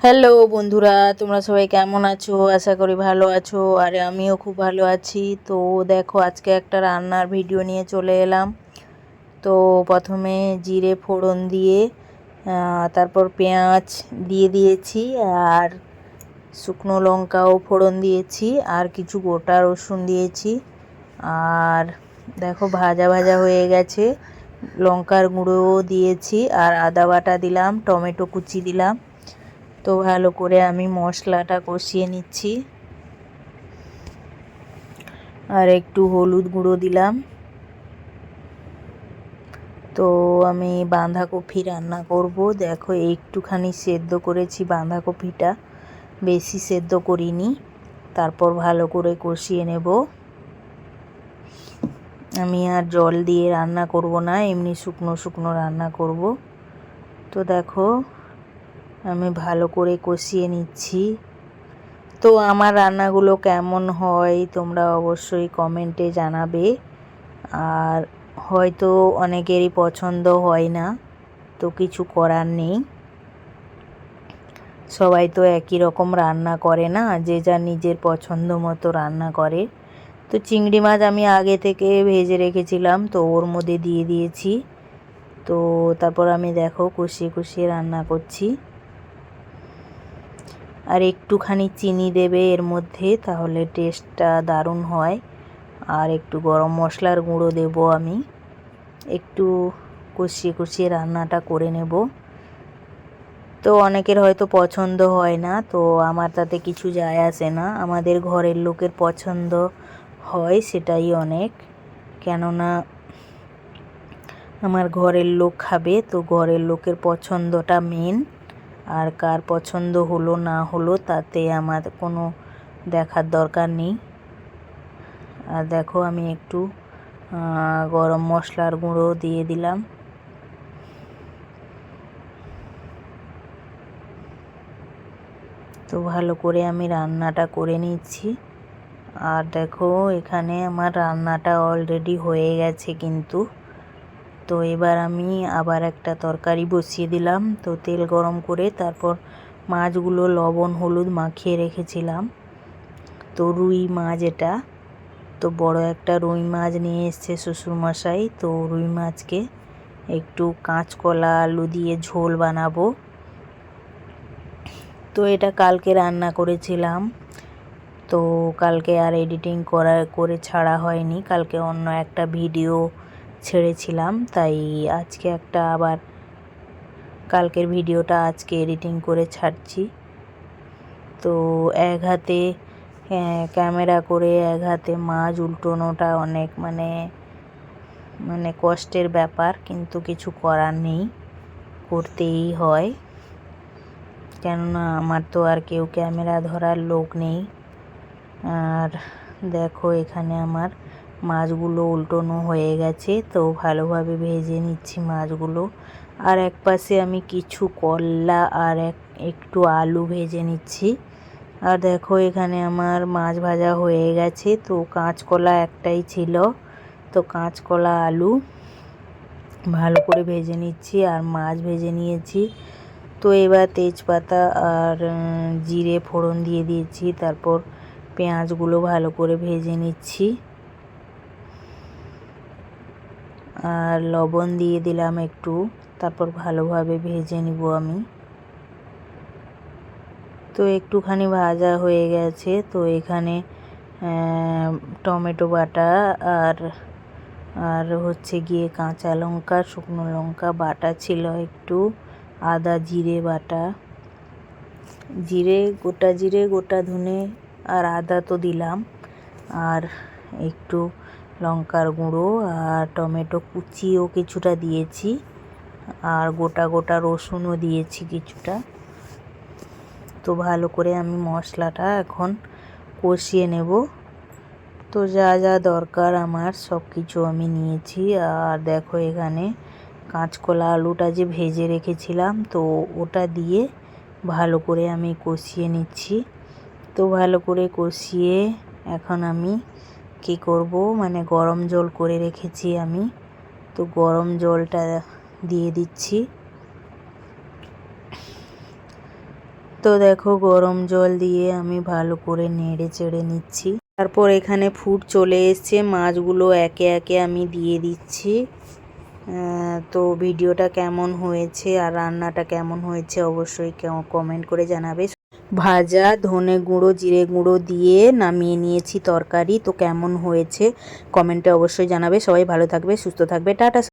Hello বন্ধুরা, তোমরা সবাই কেমন আছো? আশা করি ভালো আছো। আর আমিও খুব ভালো আছি। তো দেখো, আজকে একটা রান্নার ভিডিও নিয়ে চলে এলাম। তো প্রথমে জিরে ফোড়ন দিয়ে তারপর পেঁয়াজ দিয়ে দিয়েছি, আর শুকনো লঙ্কাও ফোড়ন দিয়েছি, আর কিছু গোটা রসুন দিয়েছি। আর দেখো, ভাজা ভাজা হয়ে গেছে। লঙ্কার গুঁড়োও দিয়েছি, আর আদা বাটা দিলাম, টমেটো কুচি দিলাম। তো ভালো করে আমি মশলাটা কষিয়ে নিচ্ছি। আর একটু হলুদ গুঁড়ো দিলাম। তো আমি বাঁধাকপি রান্না করব। দেখো, একটুখানি সেদ্ধ করেছি বাঁধাকপিটা, বেশি সেদ্ধ করিনি। তারপর ভালো করে কষিয়ে নেব। আমি আর জল দিয়ে রান্না করব না, এমনি শুকনো শুকনো রান্না করব। তো দেখো, আমি ভালো করে কষিয়ে নিচ্ছি। তো আমার রান্নাগুলো কেমন হয় তোমরা অবশ্যই কমেন্টে জানাবে। আর হয়তো অনেকেরই পছন্দ হয় না, তো কিছু করার নেই। সবাই তো একই রকম রান্না করে না, যে যার নিজের পছন্দ মতো রান্না করে। তো চিংড়ি মাছ আমি আগে থেকে ভেজে রেখেছিলাম, তো ওর মধ্যে দিয়ে দিয়েছি। তো তারপর আমি দেখো কষিয়ে কষিয়ে রান্না করছি। আর একটুখানি চিনি দেবে এর মধ্যে, তাহলে টেস্টটা দারুণ হয়। আর একটু গরম মশলার গুঁড়ো দেব আমি। একটু কষিয়ে কষিয়ে রান্নাটা করে নেব। তো অনেকের হয়তো পছন্দ হয় না, তো আমার তাতে কিছু যায় আসে না। আমাদের ঘরের লোকের পছন্দ হয়, সেটাই অনেক। কেননা আমার ঘরের লোক খাবে, তো ঘরের লোকের পছন্দটা মেন। আর কার পছন্দ হলো না হলো তাতে আমার কোনো দেখার দরকার নেই। আর দেখো, আমি একটু গরম মশলার গুঁড়ো দিয়ে দিলাম। তো ভালো করে আমি রান্নাটা করে নিচ্ছি। আর দেখো, এখানে আমার রান্নাটা অলরেডি হয়ে গেছে কিন্তু। তো এবার আমি আবার একটা তরকারি বসিয়ে দিলাম। তো তেল গরম করে তারপর মাছগুলো লবণ হলুদ মাখিয়ে রেখেছিলাম। তো রুই মাছ এটা। তো বড় একটা রুই মাছ নিয়ে এসছে শ্বশুরমশাই। তো রুই মাছকে একটু কাঁচকলা আলু দিয়ে ঝোল বানাবো। তো এটা কালকে রান্না করেছিলাম। তো কালকে আর এডিটিং করে ছাড়া হয়নি। কালকে অন্য একটা ভিডিও ছেড়েছিলাম, তাই আজকে একটা আবার কালকের ভিডিওটা আজকে এডিটিং করে ছাড়ছি। তো এক হাতে ক্যামেরা করে এক হাতে মাছ উল্টোনোটা অনেক মানে কষ্টের ব্যাপার, কিন্তু কিছু করার নেই, করতেই হয়। কেননা আমার তো আর কেউ ক্যামেরা ধরার লোক নেই। আর দেখো, এখানে আমার মাছগুলো উল্টোনো হয়ে গেছে। তো ভালোভাবে ভেজে নিচ্ছি মাছগুলো। আর এক পাশে আমি কিছু করলা আর একটু আলু ভেজে নিচ্ছি। আর দেখো, এখানে আমার মাছ ভাজা হয়ে গেছে। তো কাঁচকলা একটাই ছিল, তো কাঁচকলা আলু ভালো করে ভেজে নিচ্ছি, আর মাছ ভেজে নিয়েছি। তো এবার তেজপাতা আর জিরে ফোড়ন দিয়ে দিয়েছি। তারপর পেঁয়াজগুলো ভালো করে ভেজে নিচ্ছি, আর লবণ দিয়ে দিলাম একটু। তারপর ভালোভাবে ভেজে নিব আমি। তো একটুখানি ভাজা হয়ে গেছে। তো এখানে টমেটো বাটা আর আর হচ্ছে গিয়ে কাঁচা লঙ্কা শুকনো লঙ্কা বাটা ছিল একটু, আদা জিরে বাটা, গোটা জিরে গোটা ধনে আর আদা তো দিলাম, আর একটু লঙ্কার গুঁড়ো আর টমেটো কুচিও কিছুটা দিয়েছি, আর গোটা গোটা রসুনও দিয়েছি কিছুটা। তো ভালো করে আমি মশলাটা এখন কষিয়ে নেব। তো যা যা দরকার আমার সব কিছু আমি নিয়েছি। আর দেখো, এখানে কাঁচকলা আলুটা যে ভেজে রেখেছিলাম, তো ওটা দিয়ে ভালো করে আমি কষিয়ে নিচ্ছি। তো ভালো করে কষিয়ে এখন আমি কি করব, মানে গরম জল করে রেখেছি আমি, তো গরম জলটা দিয়ে দিচ্ছি। তো দেখো গরম জল দিয়ে আমি ভালো করে নেড়ে চেড়ে নিচ্ছি। তারপর এখানে ফুট চলে এসছে, মাছগুলো একে একে আমি দিয়ে দিচ্ছি। তো ভিডিওটা কেমন হয়েছে আর রান্নাটা কেমন হয়েছে অবশ্যই কমেন্ট করে জানাবে। ভাজা ধনে গুঁড়ো জিরে গুঁড়ো দিয়ে নামিয়ে নিয়েছি তরকারি। তো কেমন হয়েছে কমেন্টে অবশ্যই জানাবে। সবাই ভালো থাকবে, সুস্থ থাকবে, টাটা।